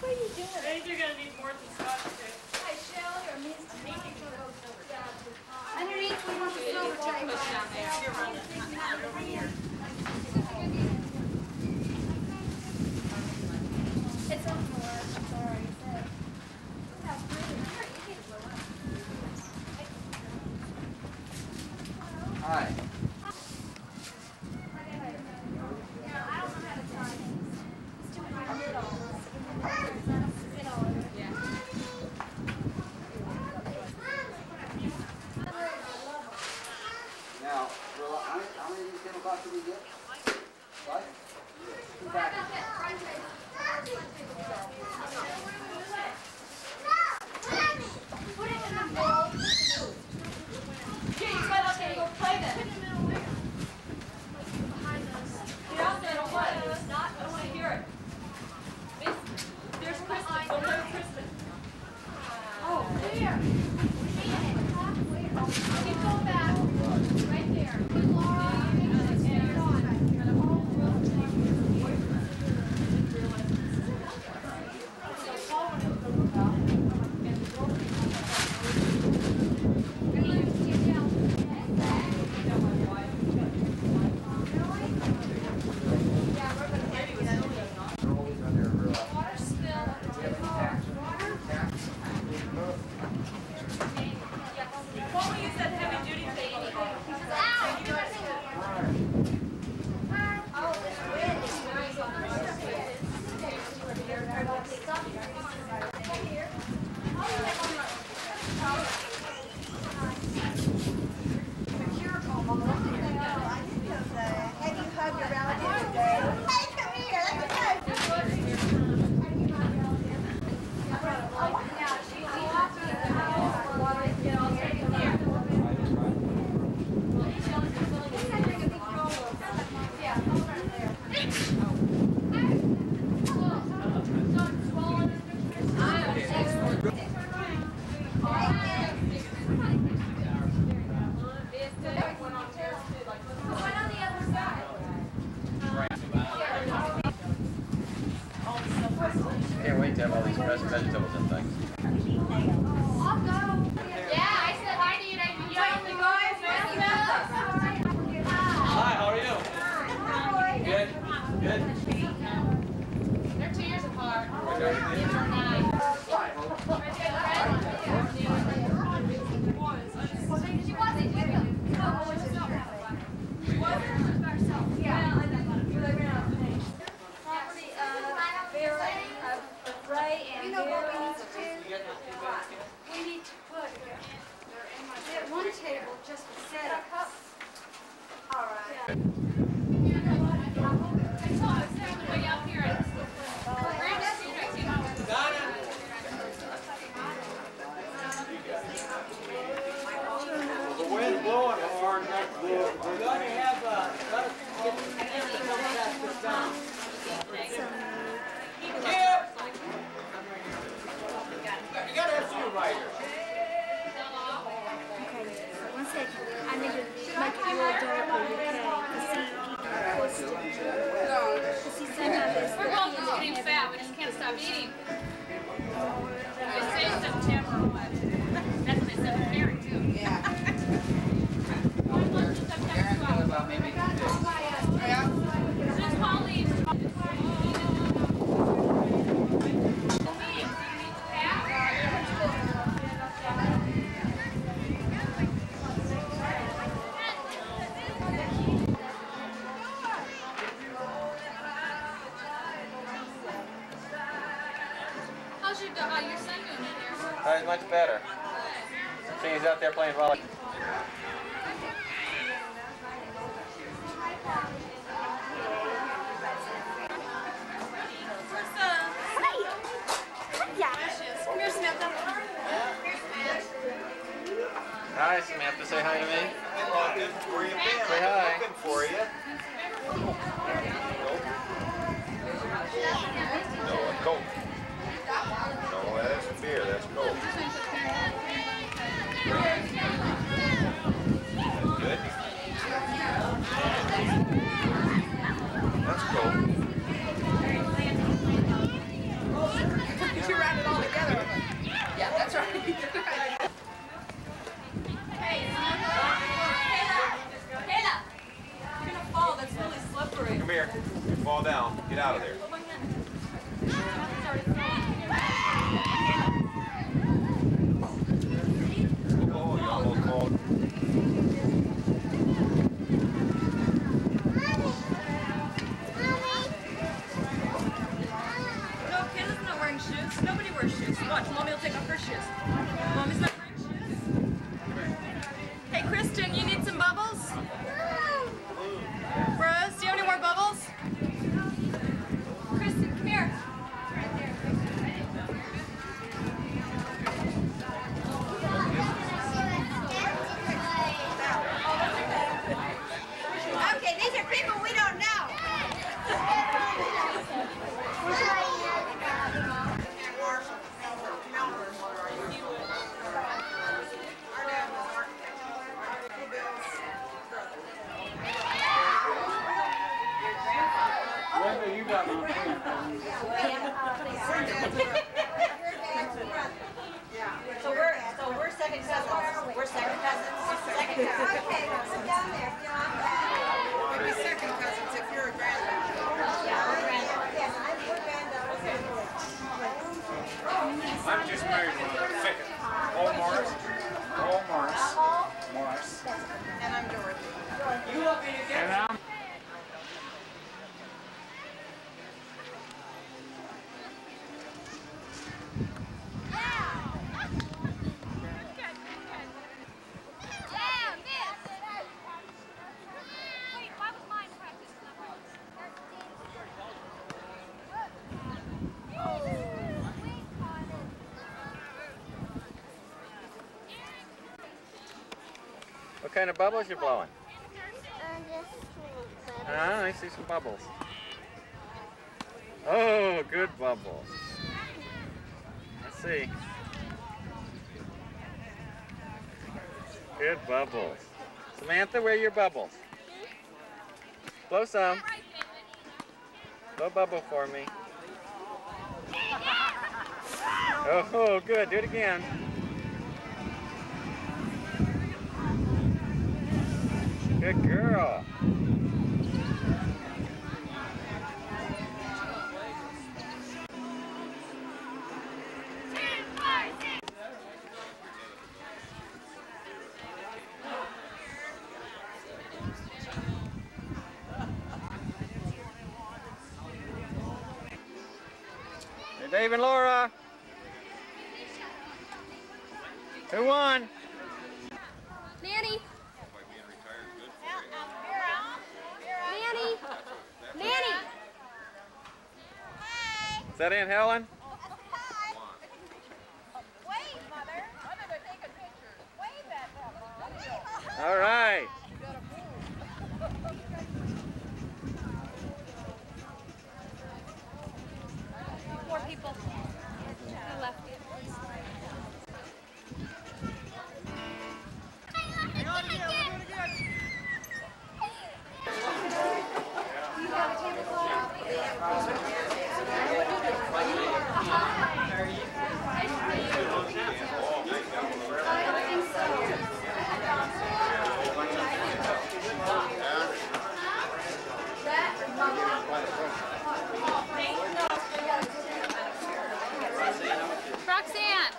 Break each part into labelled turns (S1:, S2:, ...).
S1: What are you doing?
S2: I think you're going to need more than scotch tape.
S1: Hi, Shelley, or Miss underneath, we want the silver tape.
S2: Push down there. You're rolling. Over here.
S1: It's on the floor. It's already said. That's really hard. You can blow up.
S3: Hi.
S1: Yeah, I don't know how to tie it. It's too high middle. Yeah.
S3: Now, how many of these tablecloths did we get? What? Back.
S1: Put it in the middle.
S2: Okay, you guys okay, go play then. Get out there, don't play. It's not, I don't want to hear it. There's Kristen. Go play with Kristen.
S1: Oh, there. Keep going back. Right there.
S3: Can't wait to have all these fresh vegetables and things.
S1: I'll go. Yeah, I said hi to you.
S3: Hi, how are you? Good? Good?
S2: They're 2 years apart.
S3: Good.
S1: You know what we need to do? We need to put at one table just to set up. All right.
S2: Way out here at
S4: The wind blowing hard, we're going to have you got to have supervisor.
S5: Okay, one second. I need to make it real dark okay. See, sometimes it's
S2: We're both just getting fat. We just can't stop eating. They say September or what? That's what they said for Mary too. Yeah.
S3: About maybe
S2: Just Holly. How's your son doing in there?
S3: He's much better. See, he's out there playing volleyball. Hi, Samantha. Say hi to me.
S4: Where you been?
S3: Say hi.
S4: Looking for you. No, it's cold. No, that's beer. That's cold. Good. That's cold.
S6: shoes? Nobody wears shoes. Watch, Mommy will take off her shoes. Mommy's not wearing shoes. Hey, Kristen, you need some bubbles? Rose, do you have any more bubbles? Kristen, come here.
S1: Okay, these are people we don't know.
S4: Linda, you got my
S7: So we're second cousins. We're second cousins. Second cousins.
S1: Okay, sit down there.
S7: We'd be second cousins if you're a granddaughter.
S1: Yes, we're granddaughters.
S4: I'm just married to Ficken. Old Morris. Old Morris. Morris.
S7: And I'm Dorothy.
S4: You want me to get? And I'm. What kind of bubbles you blowing? I see some bubbles. Oh, good bubbles. Let's see. Good bubbles. Samantha, where are your bubbles? Blow some. Blow a bubble for me. Oh, good. Do it again. Good girl. Hey, Dave and Laura. Who won?
S5: Nanny. Nanny. Nanny.
S4: Is that Aunt Helen?
S7: Wait, Mother. Mother, they're taking pictures. Wave at them.
S4: All right.
S2: More people. Who left it? Roxanne,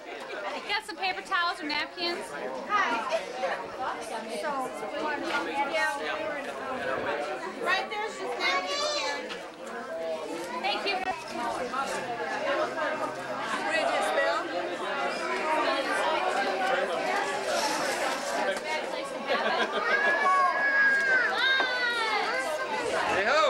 S2: you got some paper towels or napkins?
S7: Right there's just napkins, Karen.
S2: Thank you.
S7: Bridges, Bill.
S4: Hey ho!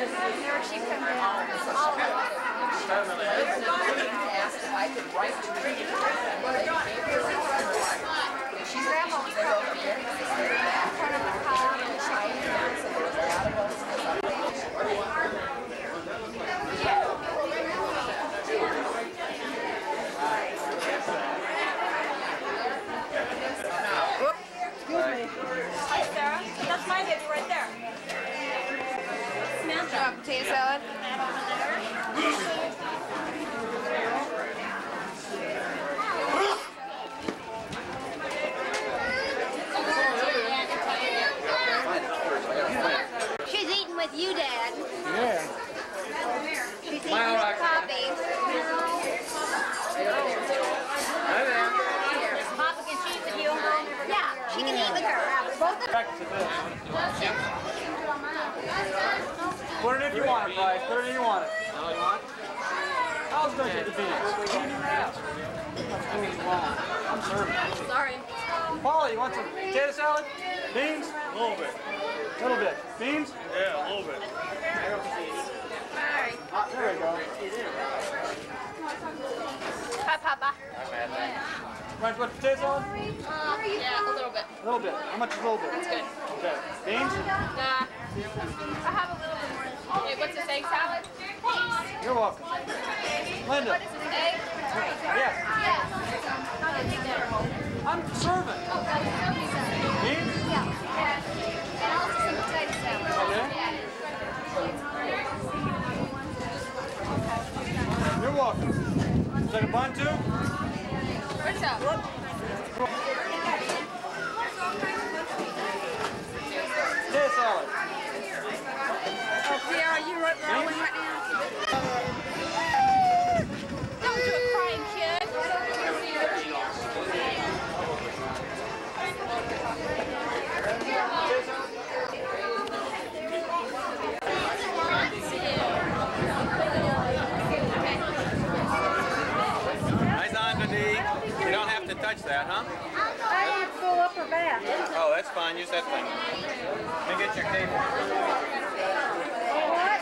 S5: Never she come down.
S7: Asked if I could write to her. She's
S5: Grandma was probably in front of the car and Scheibe.
S6: Hi, Sarah. That's my baby right there. Samantha.
S5: Potato salad. She's eating with you, Dad.
S4: Yeah.
S5: She's eating with Poppy.
S4: Hi there.
S5: Papa can she eat with you? Yeah, she can eat with her. Both of them.
S3: Practice it this. Put it if you want it, Bryce. Put it if you want it. I was going to get the beans. What do you do now? I'm serving.
S6: Sorry.
S3: Paulie, you want some potato salad? Beans?
S8: A little bit.
S3: A little bit. Beans?
S8: Yeah, a little bit.
S3: There we go.
S5: Hi, Papa.
S3: Ryan, what, potato salad?
S6: Yeah, a little bit.
S3: A little bit. How much is a little bit?
S6: That's good.
S3: Okay. Beans?
S6: Nah. I have a little bit more. Hey, what's this, egg salad? Thanks.
S3: You're welcome. Linda?
S6: What is this, egg?
S3: Yes.
S6: Yeah. How did you get it?
S3: I'm serving. Beans?
S5: Yeah. And also some potato salad.
S3: Okay. You're welcome. Second bun too?
S6: What's up?
S3: Potato salad.
S6: Pierre, you rolling right now? Don't do a crying kid.
S4: Nice on, Vanee. You don't have to touch that, huh?
S1: I need to pull up her back.
S4: Oh, that's fine. Use that thing. Let me get your cable.
S1: What?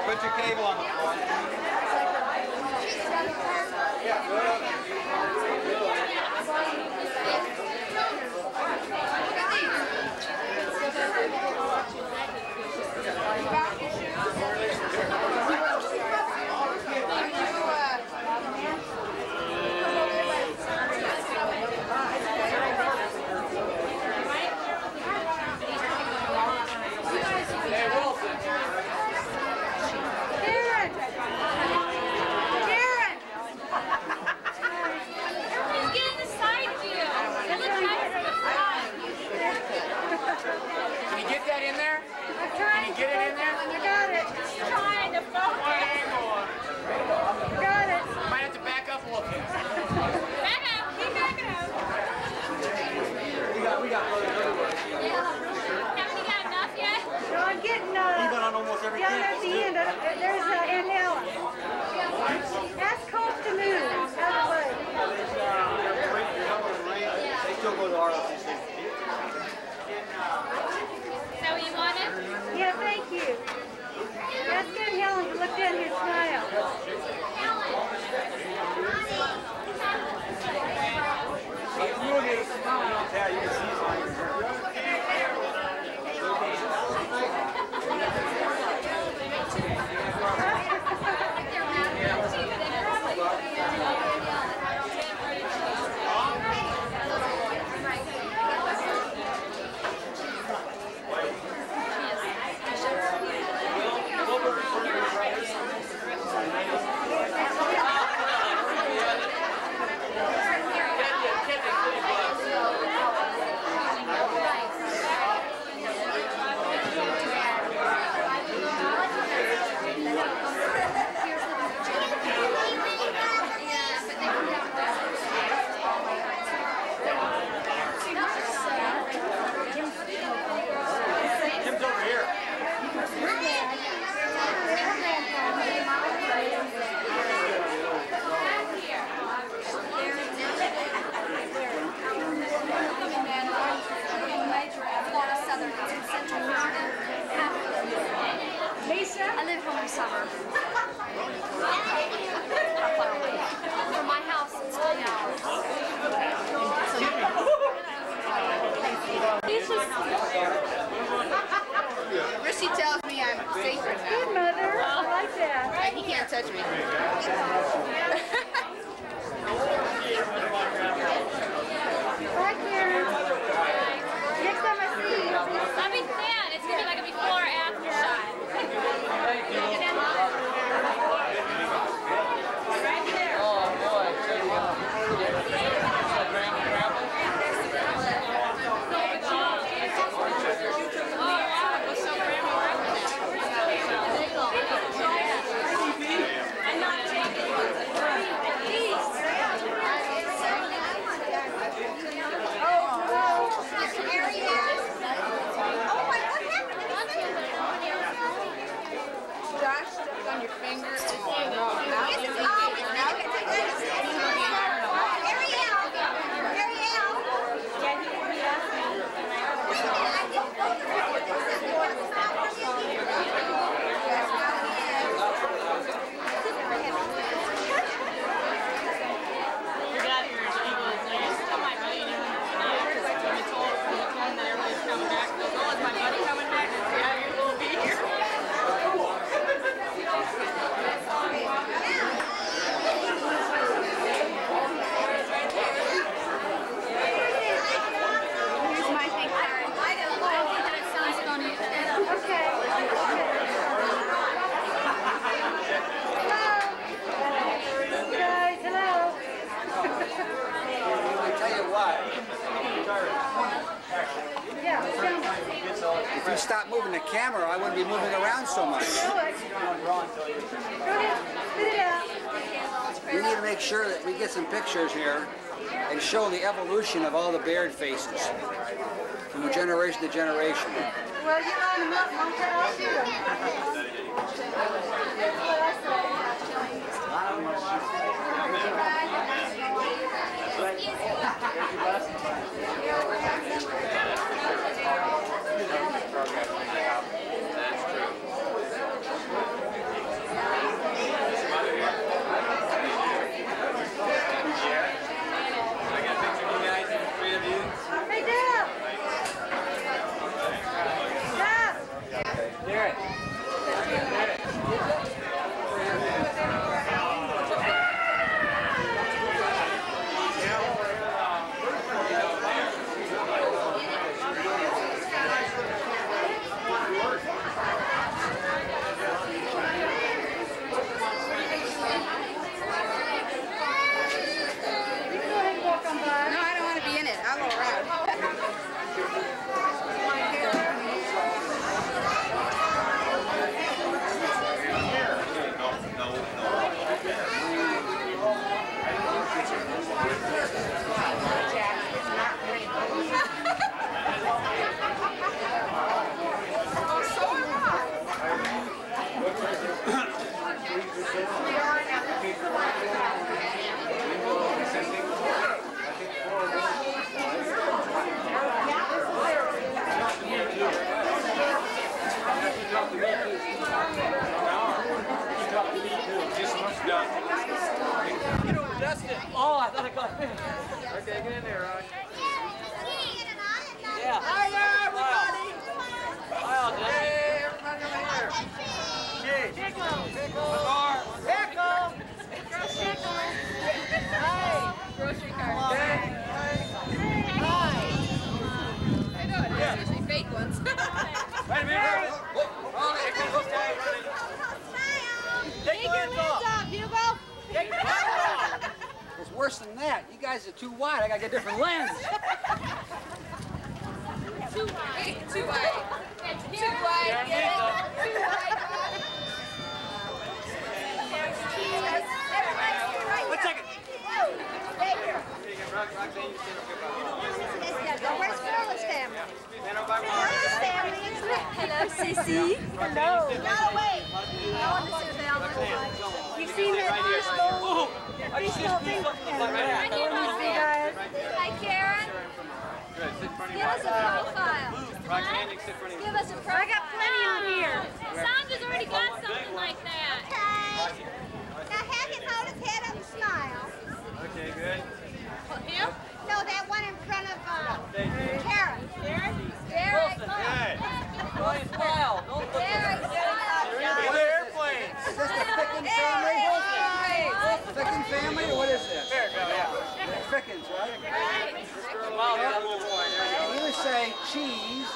S4: Put your cable on the floor.
S6: Everybody's getting the side view. They look better from the front.
S3: Can you get that in there?
S1: I'm trying to
S3: Get it in there?
S1: I got it.
S6: Trying to focus.
S1: Got it.
S3: Might have to back up a little bit.
S6: Back up. Keep backing up.
S3: We got brothers everywhere.
S6: Haven't you got enough yet?
S1: No, I'm getting
S3: Even on almost every
S1: down at
S3: campus,
S1: the
S3: too.
S1: end. There's Aunt Helen. Ask Coach to move out of the way.
S3: They still go to ROTC.
S6: Is that what you wanted?
S1: Yeah, thank you. Ask Aunt Helen to look down here and smile.
S3: You will get a smile. Yeah, you can see his eyes.
S1: in summer. From my house, it's 3 hours. He's just...
S5: Richie tells me I'm sacred now.
S1: Good, Mother. I like that.
S5: He can't touch me.
S1: Bye, Karen. Next time I see you.
S2: Let me stand. It's going to be like a before or after shot.
S6: Right there.
S3: Oh boy, check it out.
S8: If you stop moving the camera, I wouldn't be moving around so much. We need to make sure that we get some pictures here and show the evolution of all the Baird faces from generation to generation.
S1: Well, you line them up, Mom. I'll shoot them.
S3: Oh, I thought I got finished.
S4: Okay, get in there, Rod.
S3: Yeah.
S7: Hi there, everybody.
S3: Hi, all day.
S7: Hey, everybody over here.
S3: Gee.
S7: Pickle.
S3: Pickle.
S7: Hi.
S6: Grocery cart.
S7: Hey. Hi.
S6: I know, it's usually fake ones.
S3: Wait a minute. Take your hands off.
S7: Hugo.
S3: Take your hands off.
S8: It's worse than that. You guys are too wide. I gotta get a different lens.
S6: Too wide. Too wide. Too wide. Get it? Too wide.
S3: 1 second.
S7: Where's Phyllis family?
S1: Hello, Sissy. Hello.
S7: No, wait.
S1: You've seen that
S3: Oh, I just
S1: big eyes.
S2: Hi, Karen.
S4: Good. Sit in front of
S2: Give us a profile.
S4: Roxanne, sit in front of
S2: Give us a profile.
S1: I got plenty on here.
S2: Sandra's already got something like
S8: cheese,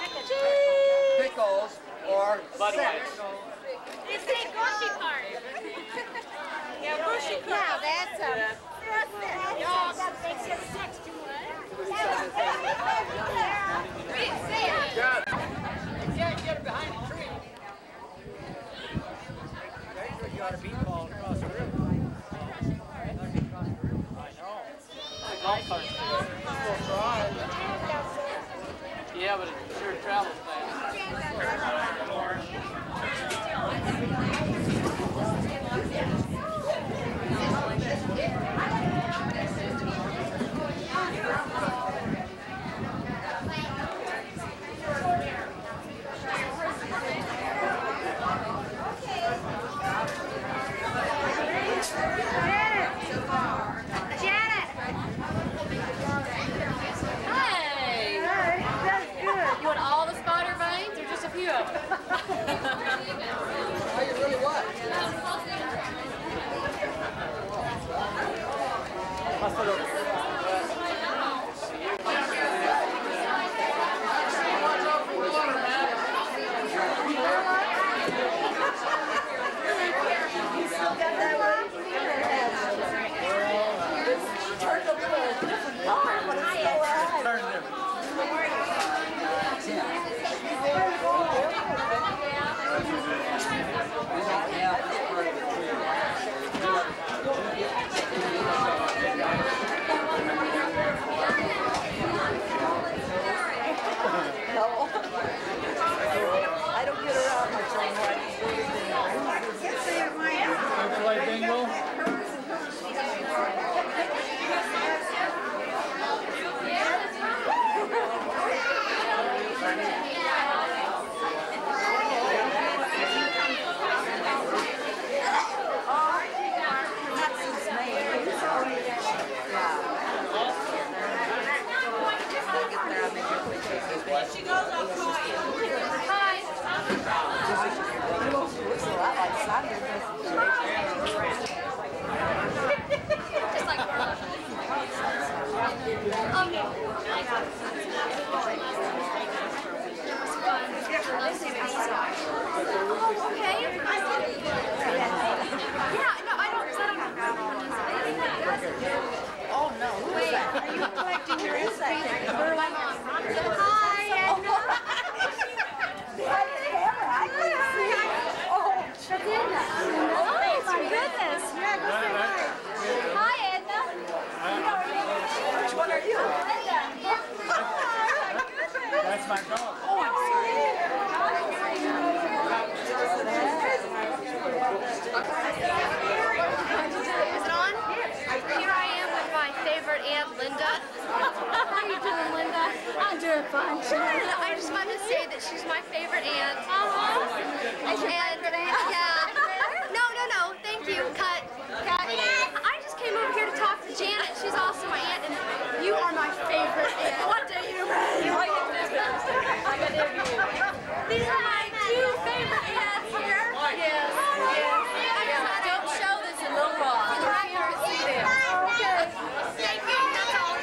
S8: pickles, or sex.
S2: It's a bushy part.
S6: Yeah, bushy cut.
S5: Now that's
S2: We didn't see it.
S3: Yeah, get it behind the tree. You ought to be called across the river. I know. The golf cart's yeah, but it sure travels fast.
S1: I just wanted to say that she's my favorite aunt. And yeah. No. Thank you. Cut. I just came over here to talk to Janet. She's also my aunt, and you are my favorite aunt. What do you mean? These are my two favorite aunts here. Yes.
S6: Don't show this in little rock.
S1: Okay. Thank you. That's all.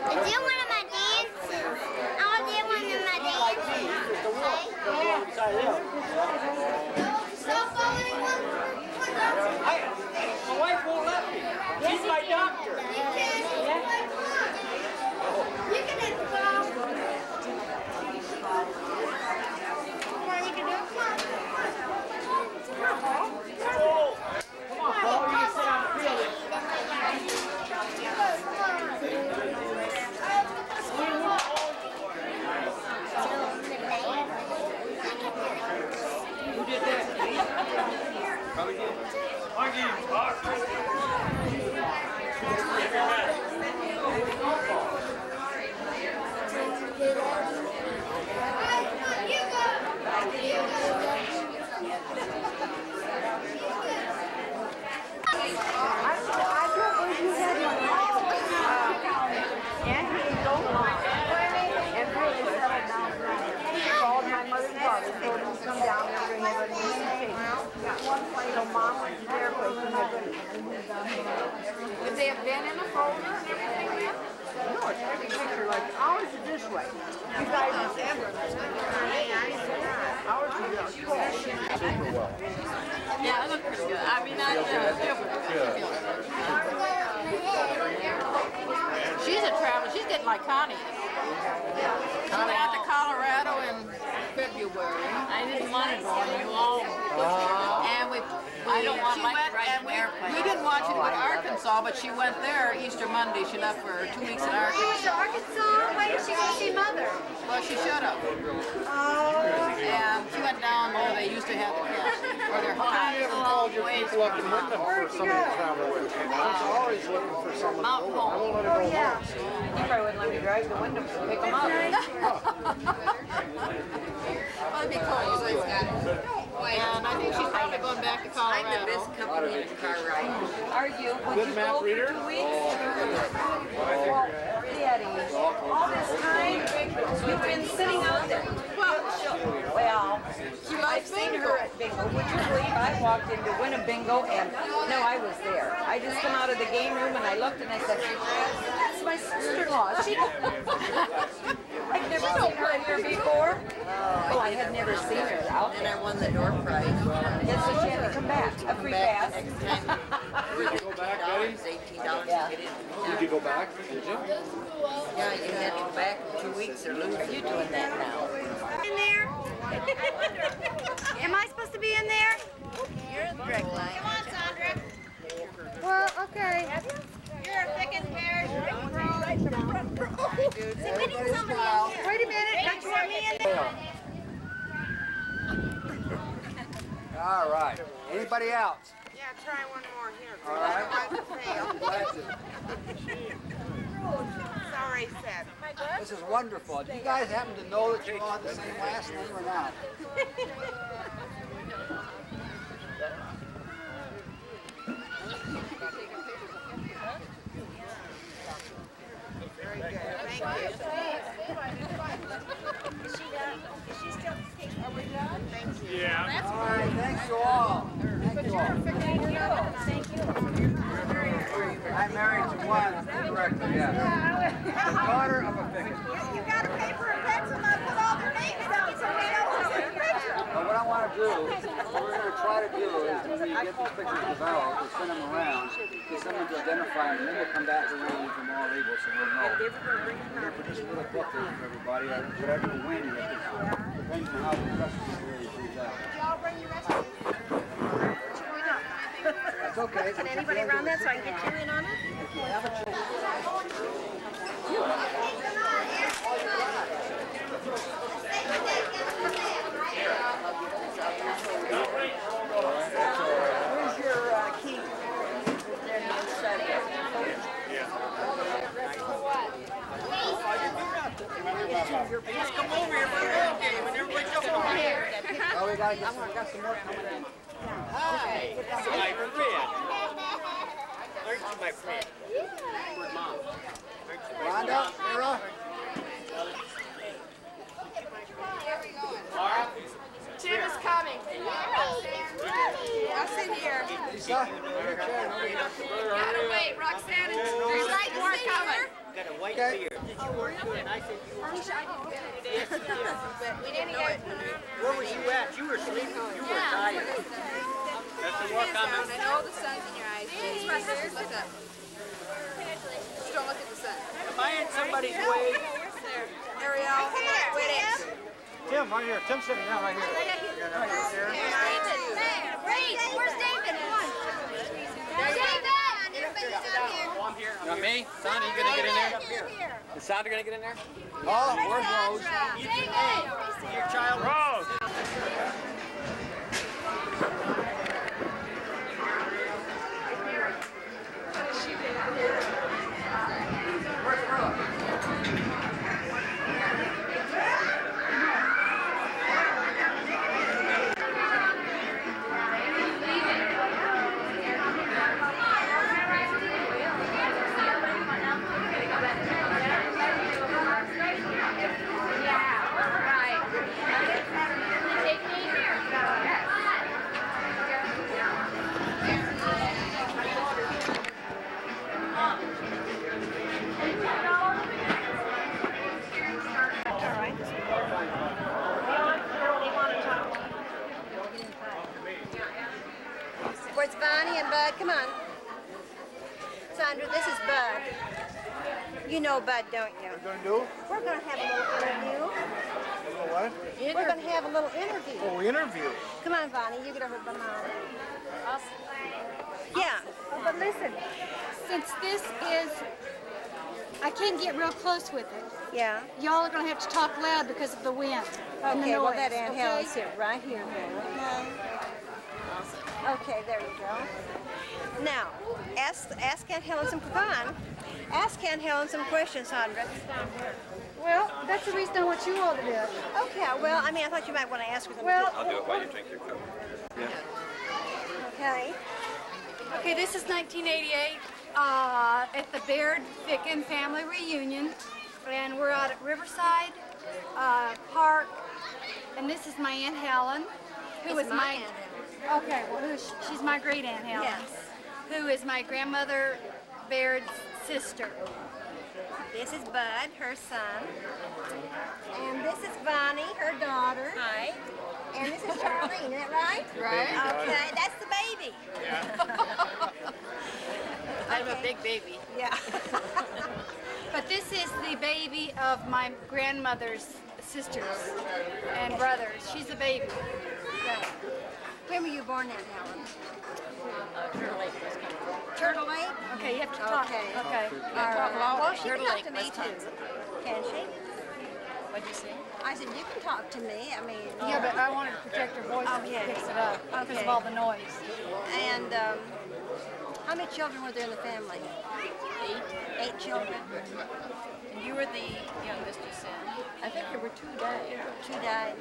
S5: I do one of my dances. I want to do one of my dances. Stop following one.
S3: My wife won't let me. She's my doctor.
S5: You can hit the ball. Come on, you can do it. Come on.
S3: Come on, Paul. You can sit on the field. Who did that? Probably did. I gave him
S1: Would they have been in a folder and everything yet?
S9: No, it's every picture like ours is this way. You guys are ours is super well.
S6: Yeah, I look pretty good. I mean, she's a traveler. She's getting like Connie. She went out to Colorado in February. I didn't want to go to New Orleans. And I don't want to ride an airplane. We didn't want you to go to Arkansas, but she went there Easter Monday. She left for 2 weeks in Arkansas.
S1: Arkansas? Why did she go see Mother?
S6: Well, she should have. And she went down where they used to have the cats. Where they're
S3: I never called your people up in Wyndham for somebody to travel with. I'm always looking for someone to go with. I won't let her go home.
S7: You probably wouldn't let me drive to Wyndham to pick them up.
S6: That'd be cool. And I think she's probably going back to Colorado.
S7: I'm the best company in car ride. Are you?
S3: Good map reader?
S7: 2 weeks? Well, Daddy, all this time, you've been sitting out there. Well, I've seen her at bingo. Would you believe I walked into Wyndham bingo and no, I was there. I just come out of the game room and I looked and I said, that's my sister-in-law. I've never seen her in here before. Oh, I had never seen her out there. And I won the door prize. Yes, so she had to come back. A free pass.
S3: Did you go back, Betty?
S7: $18 to get in.
S3: Did you go back? Did you?
S7: Yeah, you had to go back in 2 weeks or lose. Are you doing that now?
S1: In there? Am I supposed to be in there?
S7: You're in the direct line.
S1: Come on, Sandra. Well, okay. You're a Ficken Baird. See, we need somebody in here. Wait a minute. Don't you want me in there?
S8: All right. Anybody else?
S7: Yeah, try one more here.
S8: All right.
S7: Sorry, Seth.
S8: This is wonderful. Do you guys happen to know that you all have the same last name or not?
S7: Very good. Thank you.
S1: Is she still? Are we done?
S7: Thank you.
S3: Yeah.
S8: All right. Thanks to all. Thank you all.
S1: Thank you.
S8: I'm married to one director, yeah. The daughter of a Ficken.
S1: You got a paper and pencil and put all their names down so we know who's in the picture.
S8: But what I want to do, what we're going to try to do is when we get these pictures developed, we send them around, get someone to identify them, and then we'll come back to read them all labels so we'll know. We'll put this little booklet for everybody, or whatever you win, depends on how the rest of the series turns out.
S1: Did y'all bring your rest of
S8: That's okay.
S1: Can anybody run that so I can get you in on it?
S7: Where's your key?
S9: Just come over here for the game and everybody come over here.
S8: Oh, we got some more coming in.
S9: Hi, this is my friend. Aren't you my friend? Where's Mom?
S8: Rhonda, Mira.
S6: Tim is coming.
S1: I'll sit here.
S8: Lisa.
S6: Gotta wait, Roxanne. There's like more coming.
S9: Got a white beard. And I said you were. Yes, you did.
S1: We didn't get
S9: Where was you at? You were sleeping. You were tired. That's some more comments.
S6: I know the sun's in your eyes. Please, look up. Just don't look at the sun.
S9: Am I in somebody's way?
S6: Ariel, wait.
S3: Tim, right here. Tim's sitting down right here.
S1: Great. Where's David? David! Everybody's down here.
S4: You want me? Son, are you going to get in there? Is Sandra going to get in there?
S8: Oh, where's Rose?
S1: David!
S9: Your child.
S3: Rose!
S1: Yeah, right.
S5: Bud. Come on. Sandra, this is Bud. You know Bud, don't you?
S3: What are we going to do?
S5: We're going to have a little interview.
S3: What?
S5: We're going to have a little interview.
S3: Oh, interview.
S5: Come on, Bonnie. You get over by Mom. Yeah.
S10: Oh, but listen, since this is, I can't get real close with it.
S5: Yeah.
S10: Y'all are going to have to talk loud because of the wind and the
S5: Okay,
S10: noise.
S5: well, let Aunt
S10: okay?
S5: Helen sit right here. Okay, there you go. Now, ask Aunt Helen some, come on. Ask Aunt Helen some questions, Sandra.
S10: Well, that's the reason I want you all to do it.
S5: Okay, well, I mean, I thought you might want to ask her something.
S10: Well,
S4: I'll do it while you drink your cup.
S5: Okay.
S10: okay, this is 1988 at the Baird Ficken family reunion, and we're out at Riverside Park, and this is my Aunt Helen, who is my
S5: Aunt
S10: okay, well, she's my great Aunt Helen,
S5: Yes.
S10: who is my grandmother Baird's sister.
S5: This is Bud, her son. And this is Bonnie, her daughter. Hi. And this is Charlene, isn't that right?
S6: Right.
S5: Okay, that's the baby.
S6: I'm a big baby.
S5: Yeah.
S10: But this is the baby of my grandmother's sisters and brothers. She's a baby.
S5: Right. When were you born, Aunt Helen?
S6: Turtle Lake, Wisconsin.
S5: Turtle Lake?
S10: Okay, you have to talk.
S5: Okay.
S10: Okay.
S5: All right. Well, she
S6: Turtle
S5: can
S6: Lake,
S5: talk to me
S6: Wisconsin.
S5: too. Can she?
S6: What'd you say?
S5: I said, you can talk to me. I mean,
S10: Yeah, but I wanted to protect her voice if she
S5: Okay.
S10: picks it up because
S5: Okay.
S10: of all the noise.
S5: And how many children were there in the family? 8 children.
S6: And you were the youngest, you said? I think there were 2 died.
S5: 2 died.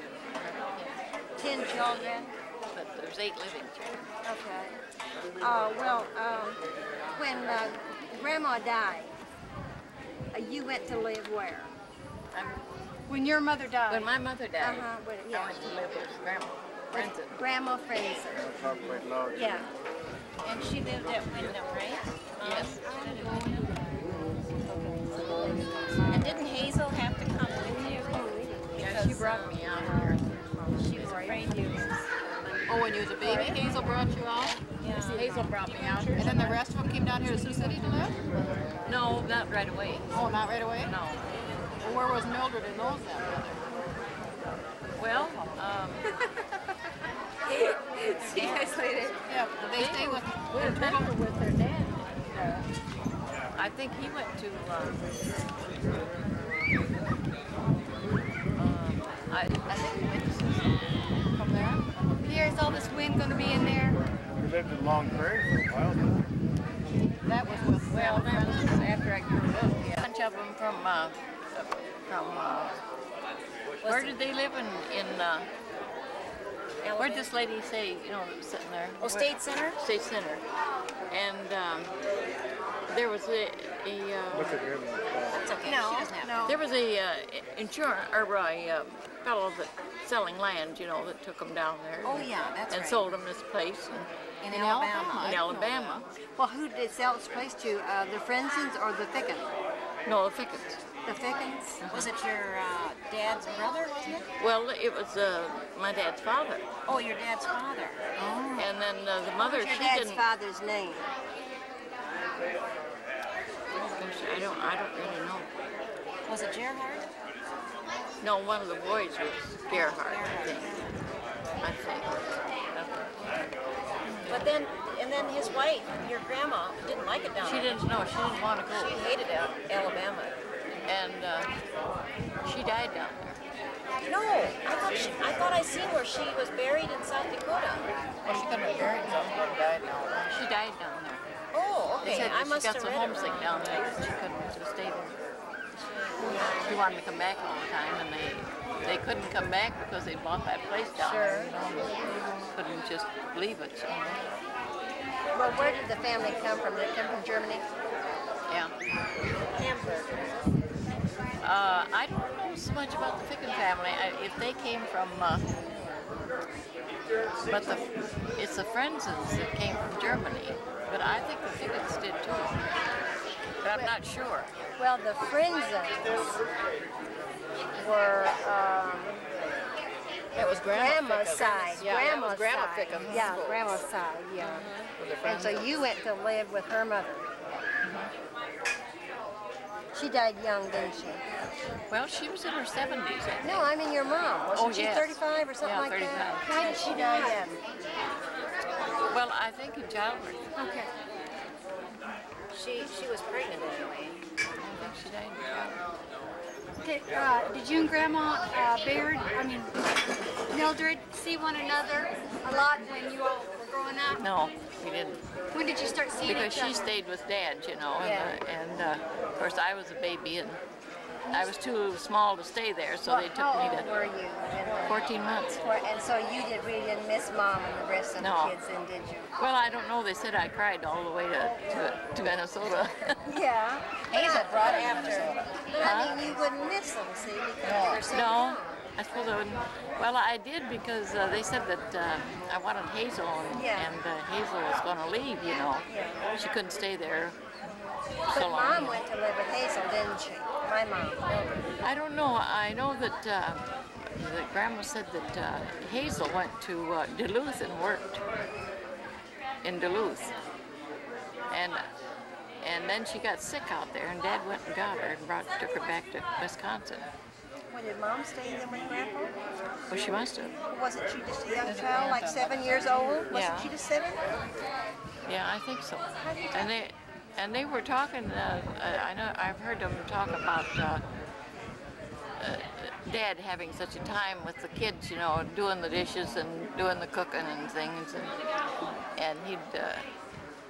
S5: 10 children.
S6: But there's 8 living children.
S5: Okay. When Grandma died, you went to live where?
S10: When your mother died.
S6: When my mother died,
S5: Yeah.
S6: I went to live with Grandma. Brenton.
S5: Grandma Fraser.
S3: Talk quite loud.
S5: Yeah.
S6: And she lived at Wyndham, right? Yes. And didn't Hazel have to come with you? Yeah, she brought me out here. She was afraid you.
S2: Oh, when you was a baby, Hazel brought you out?
S6: Yeah. Hazel brought me out here.
S2: And then the rest of them came down here to Sioux City to live?
S6: No, not right away.
S2: Oh, not right away?
S6: No.
S2: Well, where was Mildred and those then?
S6: Well,
S5: See you guys later.
S2: Yeah, did they stay with
S6: Turtle with their dad. I think he went to. I think he went to Sioux City.
S2: from there?
S10: Here's all this wind going to be in there.
S3: We lived in Long Prairie for a while, didn't we?
S2: That was with
S6: Well, that was after I grew up. Yeah. A bunch of them from where did they live in where'd this lady say, that was sitting there?
S5: Oh, State Center?
S6: State Center. And there was
S3: Look at him.
S6: that's okay.
S5: No,
S6: She doesn't have
S5: no.
S6: There was a insurance or a fellow that selling land, that took them down there.
S5: Oh, yeah, that's
S6: and
S5: right.
S6: sold them this place
S5: In Alabama.
S6: in Alabama.
S5: Well, who did they sell this place to? The Frenzens or the Ficken?
S6: No, the Fickens.
S5: The Fickens? Was it your dad's brother, wasn't it?
S6: Well, it was my dad's father.
S5: Oh, your dad's father. Oh.
S6: And then the mother,
S5: What's your
S6: she
S5: dad's
S6: didn't.
S5: father's name?
S6: I don't really know.
S5: Was it Gerhard?
S6: No, one of the boys was Gerhard, I think.
S5: But then, and then his wife, your grandma, didn't like it down
S6: She
S5: there.
S6: didn't know. She didn't want to go.
S5: She hated Alabama.
S6: And she died down there.
S5: No, I thought I seen where she was buried in South Dakota.
S2: Well, she couldn't have buried someone and died now.
S6: She died down there.
S5: Oh,
S6: They
S5: okay.
S6: said
S5: I
S6: that
S5: must
S6: she got
S5: have
S6: so
S5: read it
S6: homesick
S5: wrong.
S6: down there that she couldn't just stay there. She wanted to come back all the time, and they couldn't come back because they bought that place down there. Couldn't just leave it.
S5: Well, where did the family come from? Did it come from Germany?
S6: Yeah.
S5: Hamburg.
S6: I don't know so much about the Ficken family. If they came from, it's the Frenzens that came from Germany. But I think the Fickens did too. But I'm not sure.
S5: Well, the Frenzens were
S6: That was
S5: Grandma's side.
S6: Yeah, that was
S5: Grandma's
S6: Grandma
S5: side.
S6: Ficken's
S5: Yeah,
S6: folks.
S5: Grandma's side, yeah.
S6: With their
S5: And so
S6: friends.
S5: you went to live with her mother. She died young, didn't she?
S6: Well, she was in her 70s. I think.
S5: No, I mean your mom. Wasn't she
S6: yes.
S5: 35 or something
S6: Yeah,
S5: like
S6: 35.
S5: that? Why did she die then?
S6: Well, I think in childbirth.
S5: Okay.
S7: She was pregnant anyway.
S6: I think she died in childbirth.
S10: Okay, did you and Grandma Baird, Mildred, see one another a lot when you all were growing up?
S6: No, we didn't.
S10: When did you start seeing
S6: Because
S10: each other?
S6: she stayed with Dad, you know, and of course I was a baby and I was too small to stay there, so they took me
S5: How old were
S6: to
S5: you?
S6: 14 months.
S5: And so you really didn't miss Mom and the rest of
S6: No.
S5: the kids then, did you?
S6: Well, I don't know. They said I cried all the way to Minnesota.
S5: Yeah.
S7: Hazel brought it
S5: After. But I mean, you wouldn't miss them, see, because you were so
S6: No,
S5: young.
S6: I suppose I wouldn't. Well, I did because they said that I wanted Hazel, and Hazel was going to leave, you know.
S5: Yeah.
S6: She couldn't stay there
S5: But
S6: so long.
S5: Mom went to live with Hazel, didn't she? My mom.
S6: I don't know. I know that that Grandma said that Hazel went to Duluth and worked in Duluth, and then she got sick out there, and Dad went and got her and took her back to Wisconsin.
S5: Well, did Mom stay then with Grandpa?
S6: Well, she must have.
S5: Wasn't she just a young child, like 7 years old? Wasn't
S6: Yeah.
S5: she just 7?
S6: Yeah, I think so. And they were talking. I know I've heard them talk about Dad having such a time with the kids, you know, doing the dishes and doing the cooking and things, and he'd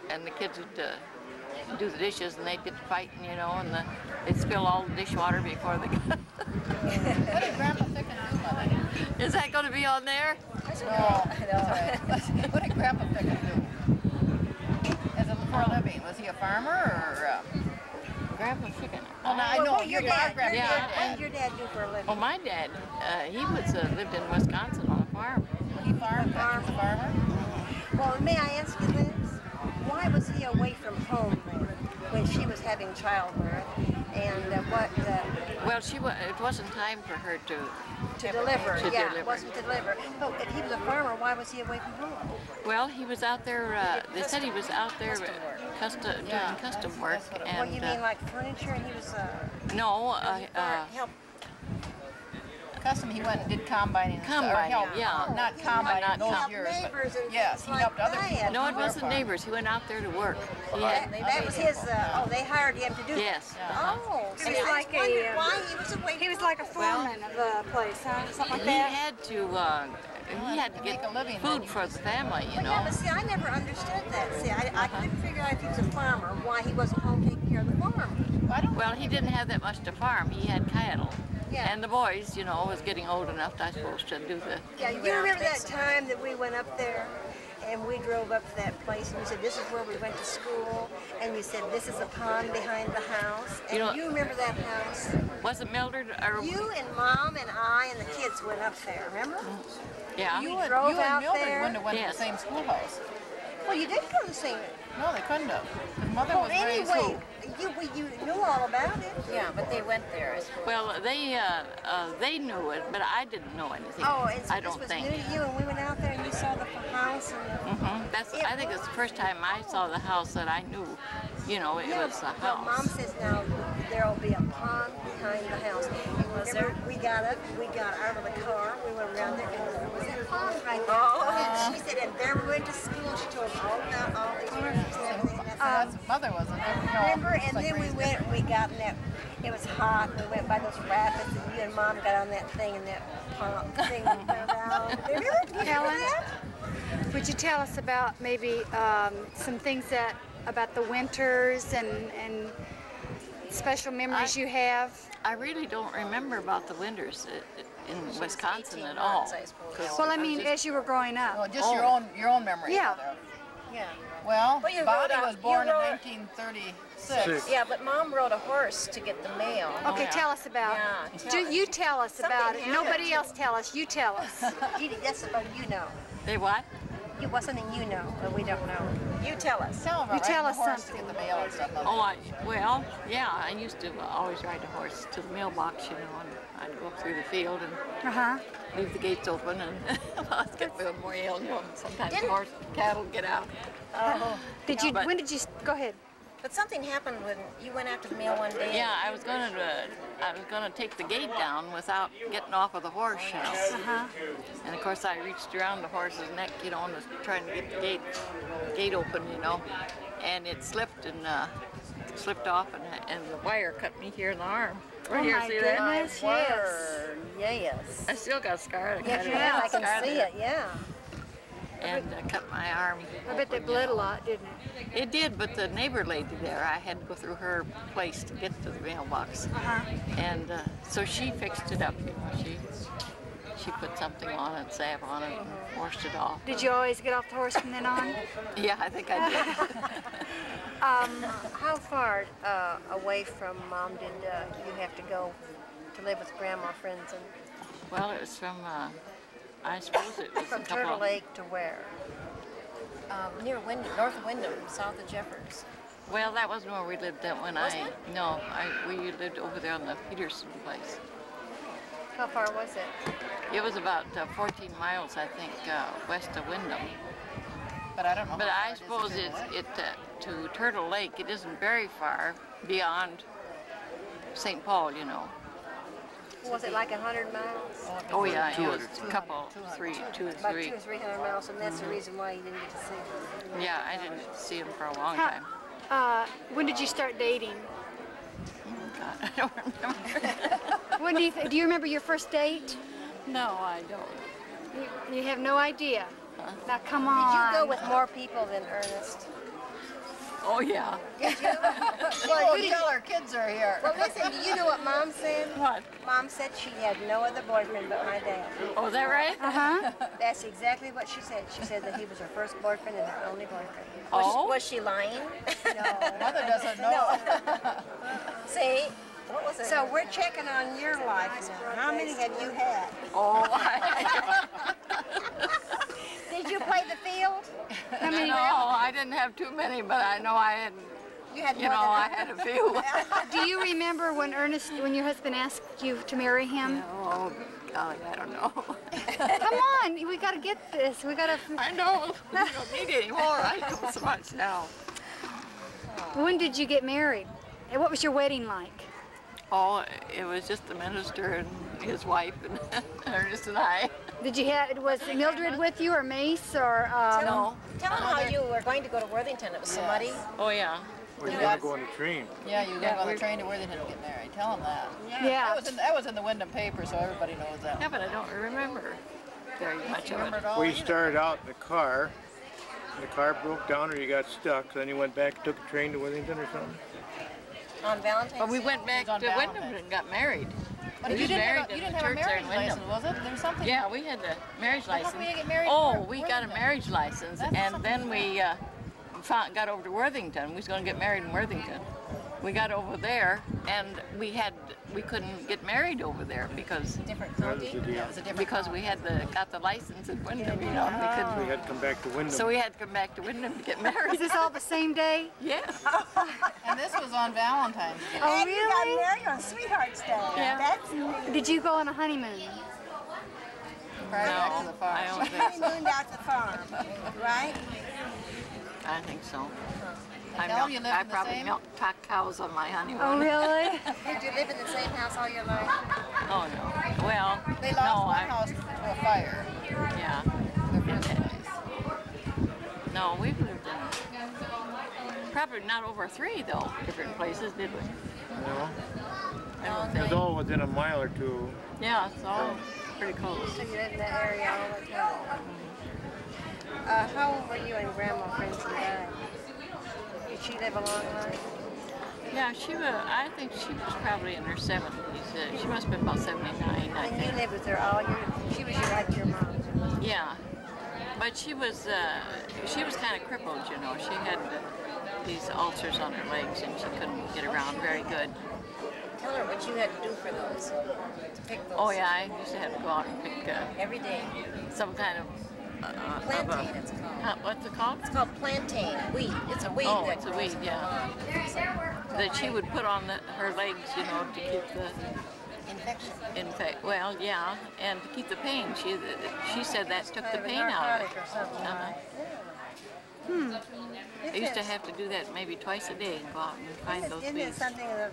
S6: and the kids would do the dishes and they'd get to fighting, you know, and they'd spill all the dishwater before they got.
S7: What did Grandpa Ficken do, Mother?
S6: Is that going to be on there?
S7: No. What did Grandpa Ficken do? As a for a living, was he a farmer or?
S6: Grandpa Ficken.
S7: Well, now, I know
S5: What
S7: your
S5: dad,
S7: Grandpa.
S6: Yeah.
S5: What did your dad do for a living?
S6: Well, my dad, he was lived in Wisconsin on a farm.
S7: He farmed. He was a farmer.
S5: Well, may I ask you this? Why was he away from home then, when she was having childbirth? And
S6: Well, it wasn't time for her to
S5: deliver?
S6: To
S5: Yeah,
S6: deliver.
S5: it wasn't to deliver. But if he was a farmer, why was he away from home?
S6: Well, he was out there. They said he was out there doing custom work, and
S5: What, you mean like furniture, and he was
S6: no,
S5: help?
S7: Custom, he went and did combining and stuff, or
S6: Combining,
S7: help.
S6: yeah.
S7: Not combining
S6: Not
S7: those
S6: com-
S7: years,
S5: neighbors
S7: but
S5: and
S7: yes,
S5: things
S7: he
S5: like
S7: helped other
S5: that.
S7: people.
S6: no, it
S7: on their
S6: wasn't
S7: farm.
S6: neighbors. He went out there to work. He
S5: That
S6: had,
S5: was his, they hired him to do
S6: yes.
S5: Oh,
S10: He
S5: see,
S10: was
S5: I
S10: like
S5: just wondered
S10: a,
S5: why he was away
S10: He was
S5: from
S10: like a foreman of the place, huh? Something like
S6: He
S10: that.
S6: had to. He had to
S7: make
S6: get
S7: a living,
S6: food
S7: then.
S6: for the family, you
S5: Yeah,
S6: know.
S5: but see, I never understood that. See, I couldn't figure out if he was a farmer, why he wasn't home taking care of the farm.
S6: Well, he didn't have that much to farm. He had cattle.
S5: Yeah.
S6: And the boys, you know, was getting old enough, I suppose, to do the.
S5: Yeah, you remember that time that we went up there and we drove up to that place and you said, this is where we went to school, and you said, this is a pond behind the house. And
S6: You know-
S5: you remember that house?
S6: Wasn't Mildred or?
S5: You and Mom and I and the kids went up there, remember?
S6: Yeah.
S5: You
S7: You
S5: drove
S7: and
S5: out
S7: Mildred
S5: there.
S7: wouldn't have went
S6: Yes.
S7: to the same schoolhouse.
S5: Well, you did go to the same.
S7: No, they couldn't have. His mother
S5: Well,
S7: was raised
S5: anyway, you knew all about it.
S7: Yeah, but they went there.
S6: Well, they knew it, but I didn't know anything.
S5: Oh, and so
S6: I
S5: this
S6: don't
S5: was
S6: think.
S5: new to you, and we went out there and you saw the house. And
S6: I think it's the first time I saw the house that I knew. You know, it was a
S5: well, Mom
S6: house.
S5: says now there'll be a pond behind the house. And remember, we got out of the car, we went around there, and there was a pond right there. Oh, and she said, and there we went to school. She told us all about all these rivers and everything.
S7: His mother wasn't there. No,
S5: Remember,
S7: it's
S5: and
S7: like
S5: then we
S7: raised
S5: went, and we got in that, it was hot, we went by those rapids, and you and Mom got on that thing, and that pond thing went around. Remember? Do you remember
S10: Helen?
S5: that?
S10: Would you tell us about maybe some things about the winters and special memories you have?
S6: I really don't remember about the winters in Wisconsin at all. 'Cause
S10: Well, I mean, as you were growing up.
S7: Well, just your own memory.
S10: Yeah.
S7: Mother.
S5: Yeah.
S7: Well,
S5: you
S7: Bonnie
S5: rode
S7: was
S5: a-
S7: born
S5: you
S7: in
S5: rode-
S7: 1936.
S5: Yeah, but Mom rode a horse to get the mail.
S10: Okay, tell us about it. You tell us about it.
S5: happened.
S10: Nobody else tell us. You tell us.
S5: That's what you know.
S6: They what?
S5: What's something you know that we don't know? You tell us.
S7: Tell them
S10: You tell
S7: riding
S10: us
S7: the horse
S10: something.
S7: to get the mail and stuff. Mother.
S6: Oh, well, yeah, I used to always ride a horse to the mailbox, you know, I'd go up through the field and leave the gates open, and well, it's get more ale, you know, sometimes horse, cattle get out.
S5: Oh.
S10: Did you? When did you? Go ahead.
S5: But something happened when you went after the mail one day.
S6: Yeah, I was gonna take the gate down without getting off of the horse, you know. And of course, I reached around the horse's neck, you know, and was trying to get the gate open, you know, and it slipped and slipped off, and the wire cut me here in the arm. Right here, see that?
S5: Goodness, yes. Yes.
S6: I still got scarred.
S5: Yeah, I can see it, yeah.
S6: And cut my arm.
S10: I bet that bled a lot, didn't it?
S6: It did, but the neighbor lady there, I had to go through her place to get to the mailbox. And so she fixed it up, you know. She put something on it, salve on it, and washed it off.
S10: Did you always get off the horse from then on?
S6: Yeah, I think I did.
S5: How far away from Mom did you have to go to live with grandma, friends? And
S6: well, it was from, I suppose it was
S5: from
S6: a couple
S5: Turtle Lake to where? Near north of Wyndham, south of Jeffers.
S6: Well, that wasn't where we lived then when we lived over there on the Peterson place.
S10: How far was it?
S6: It was about 14 miles, I think, west of Wyndham.
S7: But I don't know.
S6: But I suppose to Turtle Lake, it isn't very far beyond St. Paul, you know.
S5: Was it like 100 miles?
S6: Oh yeah, it was a couple, 2 or 3.
S5: About 200 or 300 miles, and that's the reason why you didn't get to see them.
S6: Yeah, I didn't see him for a long time.
S10: When did you start dating?
S6: Oh God, I don't remember.
S10: When do you remember your first date?
S6: No, I don't.
S10: You have no idea. Now come on.
S5: Did you go with more people than Ernest?
S6: Oh yeah.
S5: Did you?
S7: Well, you tell our kids are here.
S5: Well, listen, do you know what Mom said?
S6: What?
S5: Mom said she had no other boyfriend but my dad.
S6: Oh, is that right?
S5: That's exactly what she said. She said that he was her first boyfriend and her only boyfriend. Was she lying? No.
S7: Mother doesn't know.
S5: See? What was it? So we're checking on your life now. How many have you had?
S6: Oh.
S5: Did you play the field?
S6: No, I didn't have too many, but I know I had. I had a few.
S10: Do you remember when your husband asked you to marry him?
S6: Oh, God, I don't know.
S10: Come on, we got to get this. We got to.
S6: I know. We don't need it anymore. I know so much now.
S10: When did you get married? And what was your wedding like?
S6: Oh, it was just the minister and his wife and Ernest and I.
S10: Was Mildred with you or Mace or?
S6: No.
S5: Tell them how you were going to go to Worthington. It was so muddy.
S6: Oh yeah.
S3: Well, you gotta go on the train.
S7: Yeah, you gotta go on the train to Worthington to get married. Tell them that.
S10: Yeah.
S7: That was in the Wyndham paper, so everybody knows that.
S6: Yeah, but I don't remember very much of it.
S3: We started out in the car. The car broke down or you got stuck. Then you went back and took a train to Worthington or something?
S5: On Valentine's Day?
S6: But we went back to Wyndham and got married.
S7: But you didn't have a marriage license, was it? There was something.
S6: Yeah, we had the marriage license.
S7: We didn't get married.
S6: Oh, we got a marriage license, and then we got over to Worthington. We was going to get married in Worthington. We got over there, and we couldn't get married over there because
S5: different county.
S6: Because we had got the license in Wyndham, you know.
S3: We had to come back to Wyndham.
S6: So we had to come back to Wyndham to get married.
S10: Is this all the same day?
S6: Yes.
S7: And this was on Valentine's Day.
S10: Oh,
S5: And
S10: really?
S5: you got married on Sweetheart's Day.
S6: Yeah.
S10: Did you go on a honeymoon?
S7: Back to the farm.
S6: I don't think so.
S5: Honeymooned out the farm, right?
S6: I think so.
S7: I
S6: probably milked cows on my honeymoon.
S10: Oh, really?
S5: Did you live in the same house all your life?
S6: Oh, no. Well,
S7: They lost one house to a fire.
S6: Yeah. No, we've lived in probably not over 3, though, different places, did we?
S3: No.
S6: I don't
S3: It was
S6: think.
S3: all within a mile or two.
S6: Yeah, it's all pretty close.
S5: So you lived in that area all the time. How old were you and Grandma friends and died? Did she live a long life?
S6: Yeah, I think she was probably in her 70s. She must have been about 79, I
S5: And you
S6: think.
S5: lived with her she was like your mom.
S6: Yeah, but she was kind of crippled, you know. She had these ulcers on her legs and she couldn't get around very good.
S5: Tell her what you had to do for those, to pick those.
S6: Oh yeah, I used to have to go out and pick
S5: every day.
S6: some kind of
S5: Plantain, it's called.
S6: What's it called?
S5: It's called plantain, wheat. It's a weed
S6: Oh,
S5: that
S6: it's a
S5: grows
S6: weed,
S5: in the
S6: yeah.
S5: lawn.
S6: That she would put on her legs, you know, to keep the
S5: infection.
S6: Well, yeah, and to keep the pain. She said that took the pain out of it.
S5: Or something, right?
S6: I used to have to do that maybe twice a day and go out and find those
S5: Isn't
S6: bees.
S5: it something of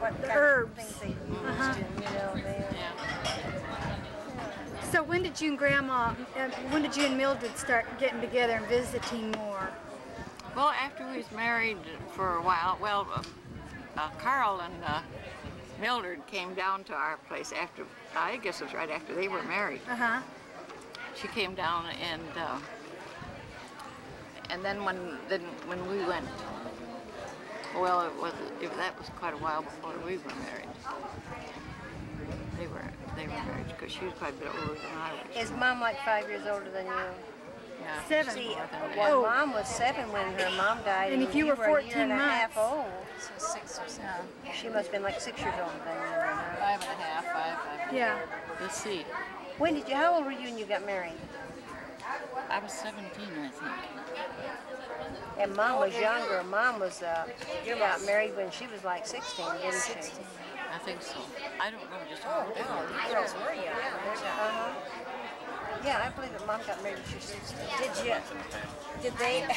S5: what
S10: The
S5: kind
S10: herbs.
S5: of things they used and, you know, they...
S10: So when did you and Grandma, when did you and Mildred start getting together and visiting more?
S6: Well, after we was married for a while, well, Carl and Mildred came down to our place after, I guess it was right after they were married. She came down and then when we went, well, that was quite a while before we were married. They were married because she was quite a bit older than I was.
S5: Is Mom like 5 years older than you?
S6: Yeah.
S10: 7.
S5: See, well, Mom was 7 when her mom died,
S10: And if you were 14
S5: a year and a half
S10: months.
S5: old. So 6 or 7. She must have been like 6 years older than you.
S6: 5 and a half, 5.
S10: Yeah.
S6: Let's see.
S5: When did you? How old were you when you got married?
S6: I was 17, I think.
S5: And Mom was younger. Mom was got married when she was like 16, didn't she?
S6: I think so. I don't know just how old they were.
S5: Girls were young. Yeah, I believe that Mom got married when she was 16. Did they?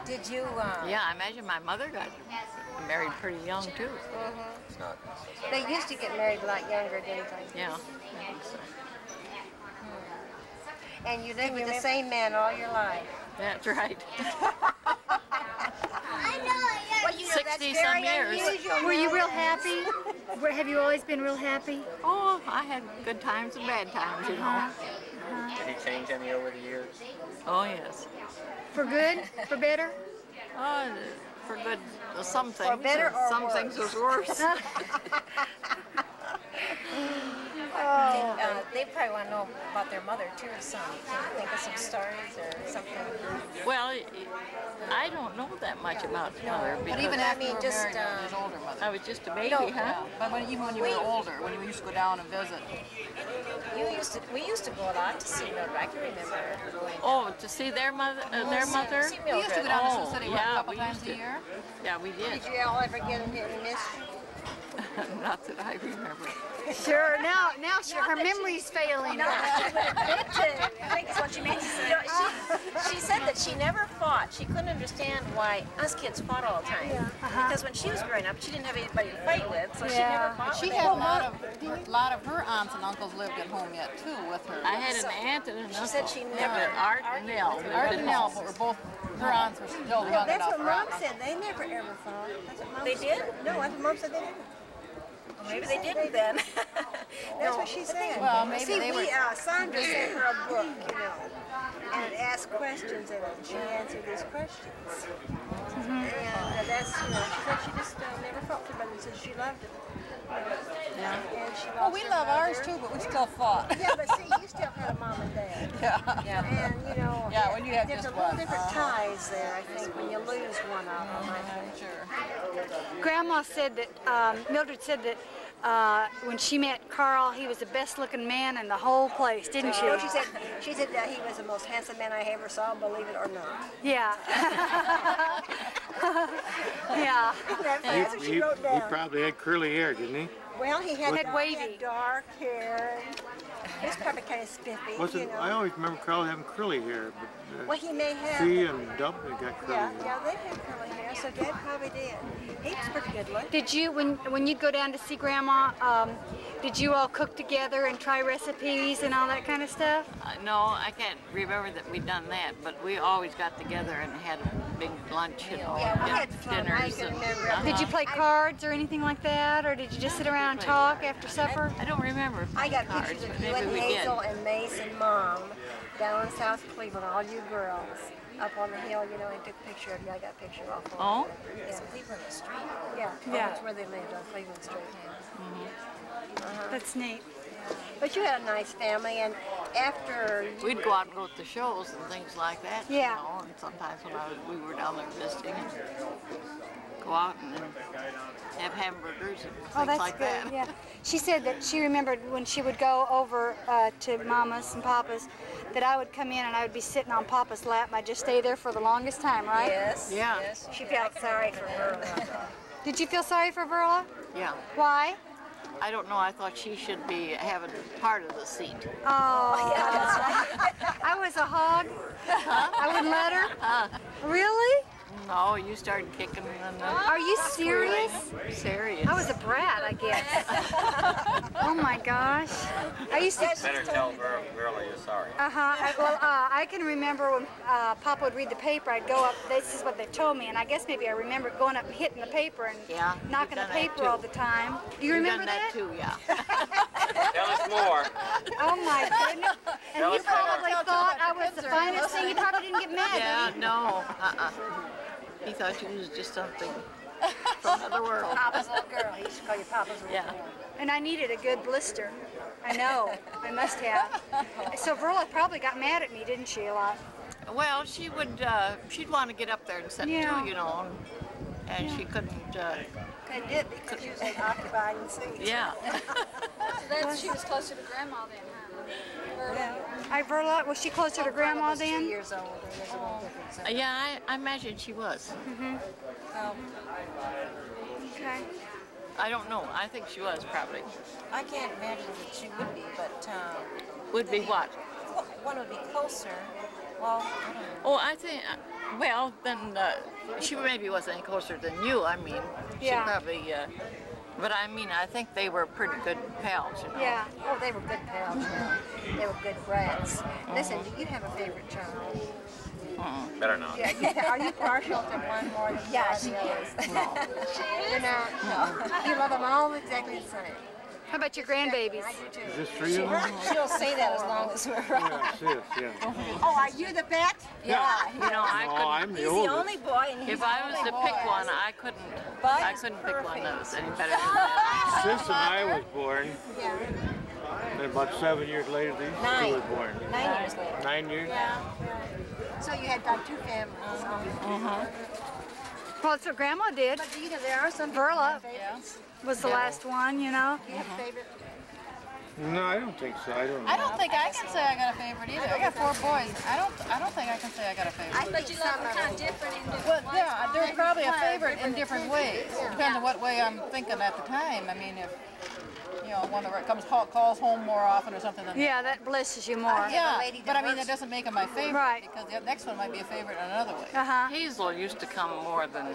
S5: Did you?
S6: Yeah, I imagine my mother got married pretty young too.
S5: They used to get married a lot younger, didn't they?
S6: Yeah.
S5: And you lived with the same man all your life.
S6: That's right.
S5: Well, you know,
S6: 60-some years.
S10: Were you real happy? Have you always been real happy?
S6: Oh, I had good times and bad times, you know.
S9: Did he change any over the years?
S6: Oh, yes.
S10: For good? For better?
S6: Oh, for good, some things.
S5: Or better or
S6: some
S5: worse?
S6: things was worse.
S7: They probably want to know about their mother too, so can you think of some stories or something?
S6: Well, I don't know that much about mother.
S11: But even after you were
S7: just,
S11: married, his older mother.
S6: I was just a baby,
S7: No,
S6: huh?
S11: But even when you were older, when you used to go down and visit.
S7: We used to go a lot to see Mildred. I can remember going.
S6: Oh, to see their mother?
S7: See
S11: We used to go down to Sioux City what,
S6: yeah,
S11: a couple
S6: we
S11: times
S6: used
S11: a
S6: to.
S11: year.
S6: Yeah, we did.
S5: Did you all ever get into any mischief?
S6: Not that I remember.
S10: Sure. Now her memory's failing her.
S7: I think that's what she meant to say. She said that she never fought. She couldn't understand why us kids fought all the time. Because when she was growing up, she didn't have anybody to fight with, so she never fought
S11: She
S7: with
S11: had
S7: anyone.
S11: a lot of her aunts and uncles lived at home yet too with her.
S6: I had an aunt and an uncle.
S7: She said she never...
S6: Art and Nell.
S11: Art and Nell, but were both, her aunts were still young
S5: Well, that's
S11: enough.
S5: what Mom said. They never ever fought. That's what Mom
S7: They
S5: said.
S7: did?
S5: No, that's what Mom said they didn't.
S7: Maybe they didn't then.
S5: That's what she said.
S11: Well, maybe
S5: See,
S11: they were...
S5: Sandra sent her a book, you know, and it asked questions in it, and she answered these questions. And that's, you know, she said she just never fought for them, so she loved it.
S6: Yeah.
S5: And she
S11: Well,
S5: lost
S11: we
S5: her
S11: love ours
S5: mother.
S11: too, but we still fought.
S5: Yeah, but see, you still had a mom and dad.
S11: Yeah.
S5: And, you know,
S11: Yeah, when you have
S5: there's
S11: just
S5: a little
S11: one.
S5: different ties there, I think, when you lose one of them, I think.
S11: Sure.
S10: Grandma said that, Mildred said that when she met Carl, he was the best looking man in the whole place, didn't she?
S5: No, she said that he was the most handsome man I ever saw, believe it or not.
S10: Yeah. Yeah.
S5: That's what she wrote
S12: He
S5: down.
S12: probably had curly hair, didn't he?
S5: Well, he had
S10: wavy.
S5: dark hair. He was probably kind of spiffy,
S12: Was
S5: you
S12: it?
S5: know.
S12: I always remember Carl having curly hair, but
S5: Well, he may have.
S12: she and Dub got curly
S5: Yeah,
S12: hair.
S5: yeah, they had curly hair, so Dad probably did. He was pretty good looking.
S10: Did you, when you go down to see Grandma, did you all cook together and try recipes and all that kind of stuff?
S6: No, I can't remember that we'd done that, but we always got together and had a big lunch, you know,
S5: Yeah, we had fun. I
S6: dinners.
S5: can
S6: And,
S5: remember.
S10: Did you play cards or anything like that, or did you just sit around and talk after supper?
S6: I don't remember.
S5: I got
S6: cards,
S5: pictures
S6: but
S5: of you
S6: maybe
S5: and
S6: we
S5: Hazel
S6: did.
S5: and Mace and Mom down in South Cleveland, all you girls. Up on the hill, you know, and took a picture of you. I got a picture off of
S6: Oh?
S5: Yeah.
S7: Cleveland Street.
S5: Yeah,
S10: Yeah.
S5: that's where they lived, on Cleveland Street.
S10: That's neat.
S5: But you had a nice family, and after you
S6: We'd go out and go to the shows and things like that.
S10: Yeah.
S6: You know, and sometimes when we were down there visiting, and go out and have hamburgers and things
S10: Oh, that's
S6: like
S10: good.
S6: that.
S10: Yeah. She said that she remembered when she would go over to Mama's and Papa's, that I would come in and I would be sitting on Papa's lap and I'd just stay there for the longest time, right?
S7: Yes.
S6: Yeah.
S7: Yes.
S5: she felt sorry for her.
S10: Did you feel sorry for Verla?
S6: Yeah.
S10: Why?
S6: I don't know. I thought she should be having part of the seat.
S10: Oh, yeah, that's right. I was a hog. I wouldn't let her. Really?
S6: No, you started kicking and
S10: Are you serious?
S6: Serious.
S10: I was a brat, I guess. Oh my gosh. I used to.
S4: Better tell Verla you're sorry.
S10: I can remember when Papa would read the paper, I'd go up, this is what they told me, and I guess maybe I remember going up and hitting the paper and knocking the paper all the time. Do you remember that?
S6: Too, yeah.
S4: Tell us more.
S10: Oh my goodness. And you probably thought I was the finest thing. You probably didn't get mad,
S6: Yeah, no. He thought you was just something from another world.
S5: Papa's little girl. He used to call you Papa's little girl.
S10: And I needed a good blister. I know. I must have. So Verla probably got mad at me, didn't she, a lot?
S6: Well, she would, she'd want to get up there and sit too, you know, and she couldn't.
S5: Couldn't do it because she was occupied in seats.
S6: Yeah.
S2: Then she was closer to Grandma then, huh?
S10: Verla, was she closer to Grandma then?
S5: 2 years older. There's a little difference.
S6: Yeah, I imagine she was.
S10: Okay.
S6: I don't know. I think she was probably.
S7: I can't imagine that she would be, but...
S6: would be what?
S7: One would be closer. Well, I don't know.
S6: Oh, I think, well, then she maybe wasn't any closer than you. I mean, she probably, but I mean, I think they were pretty good pals, you know.
S5: Yeah. Oh, they were good pals. They were good brats. Listen, do you have a favorite child?
S4: Better not.
S5: Yeah, are you partial to one more than the others?
S6: No.
S5: You're not? No. You love them all exactly the same.
S10: How about your grandbabies?
S12: Is this for you?
S5: She'll say that as long as we're around.
S12: Yeah, sis,
S5: Oh, are you the pet?
S7: Yeah.
S6: You know, I couldn't.
S12: I'm the
S5: He's
S12: oldest.
S5: the only boy, and he's
S6: If I was to pick one, I couldn't pick one that was any better than that.
S12: Sis and I was born. And about 7 years later, these two were born.
S5: 9 years later.
S12: 9 years?
S5: Yeah. So you had two families.
S10: Well, that's what Grandma did.
S5: But you know, there are some
S10: Verla was the last one, you know.
S5: Do you have a favorite?
S12: No, I don't think so. I don't know.
S11: I don't think I can say I got a favorite either. I got 4 boys. I don't think I can say I got a favorite.
S2: But you love them kind of different in different
S11: Well,
S2: ways.
S11: yeah, they're probably a favorite in different ways. Depends on what way I'm thinking at the time. I mean, if you know, one that calls home more often or something than
S10: that blesses you more.
S11: Yeah, but I mean, that doesn't make them my favorite because the next one might be a favorite in another way.
S6: Hazel used to come more than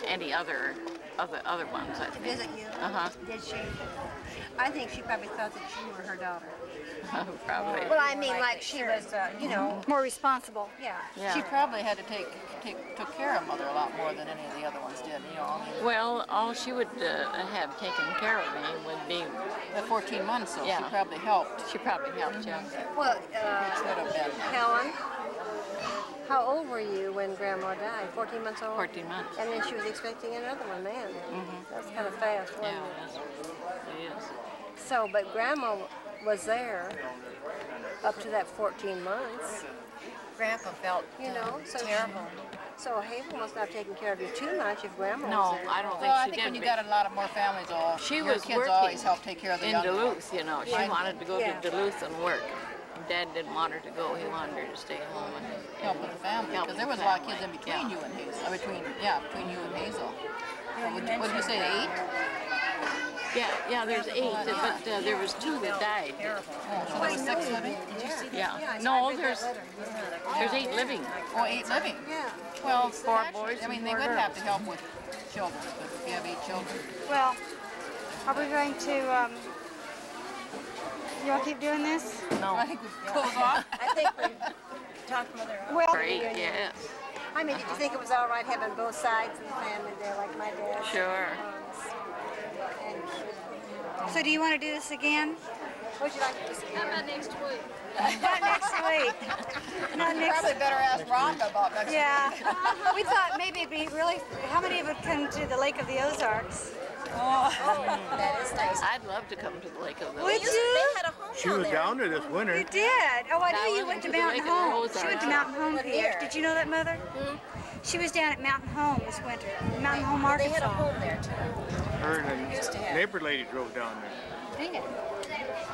S6: any other ones, I think.
S5: Visit you? Did she? I think she probably thought that you were her daughter.
S6: Probably.
S5: Well, I mean, like she was, you know,
S10: more responsible.
S11: She probably had to took care of Mother a lot more than any of the other ones did. You know. I mean,
S6: well, all she would have taken care of me would be
S11: the 14 months. So she probably helped.
S6: She probably helped, yeah.
S5: Well,
S11: should have been.
S5: Helen, how old were you when Grandma died? 14 months old?
S6: 14 months.
S5: And then she was expecting another one, man. That's kind of fast, wasn't it?
S6: It is.
S5: So, but Grandma was there up to that 14 months.
S7: Grandpa felt
S5: terrible. So Hazel must not have taken care of you too much if Grandma was there.
S6: No, I don't think
S11: Well, I
S6: she
S11: think
S6: did.
S11: when you got a lot of more families, your kids
S6: working
S11: always help take care of the
S6: in
S11: young
S6: Duluth,
S11: ones.
S6: you know. She wanted to go to Duluth and work. Dad didn't want her to go. He wanted her to stay home and
S11: help with the family. Because there was a lot of kids in between you and Hazel. Between you and Hazel. What did you say, 8?
S6: Yeah, there's 8, but there was 2 that died.
S11: Oh, so there was 6 living?
S6: Yeah. No, there's 8 living.
S11: Oh, 8 living?
S5: Yeah.
S11: Well,
S6: 4 boys.
S11: I mean, they would have to help with children, but if you have 8 children.
S10: Well, are we going to, you all keep doing this?
S6: No.
S11: I think we've closed off.
S5: I think we talked Mother up.
S10: Well,
S6: Great, yes.
S5: I mean, did you think it was all right having both sides of the family there, like my dad?
S6: Sure.
S10: So do you want to do this again?
S5: Would you like to see?
S2: How about next week?
S10: Not next week. Not next
S11: Probably better ask Rhonda about next week.
S10: Yeah. We thought maybe it'd be really, how many would come to the Lake of the Ozarks?
S5: That is nice.
S6: I'd love to come to the Lake of the
S10: Would
S6: Ozarks.
S10: you?
S5: They had a home
S12: She was down there this winter.
S10: You did. Oh, I knew you went to
S6: to the
S10: Mountain
S6: Lake of the
S10: Home. She
S6: Ozarks.
S10: went to Mountain Home,
S5: What
S10: Peter.
S5: year?
S10: Did you know that, Mother? She was down at Mountain Home this winter. Mountain Home,
S5: They had a
S10: Arkansas.
S5: home there too.
S12: Her and the neighbor lady drove down there.
S10: Dang it.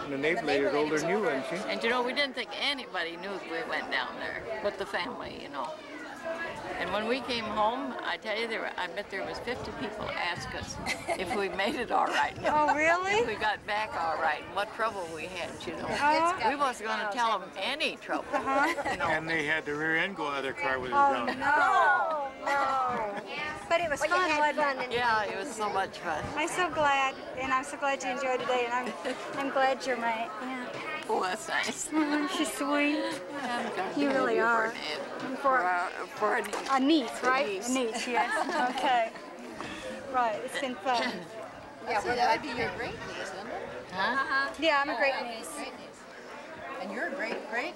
S12: And the neighbor lady was older than you, wasn't she?
S6: And you know, we didn't think anybody knew we went down there, but the family, you know. And when we came home, I tell you, I bet there was 50 people ask us if we made it all right.
S10: Oh, really?
S6: If we got back all right, and what trouble we had, you know. We wasn't going to tell them any trouble. You know.
S12: And they had the rear end go out of their car with it
S10: Oh,
S12: down.
S10: no. But it was fun, wasn't it?
S6: Yeah, it was so much fun.
S10: I'm so glad, and I'm so glad you enjoyed today, and I'm glad you're my aunt.
S6: Oh, that's nice.
S10: She's sweet. You really are. For a niece, right? A niece, yes. Okay. Right, it's been fun.
S11: Yeah, well, that'd be your great niece, isn't it?
S6: Huh?
S10: Yeah, I'm a great niece.
S11: And you're a great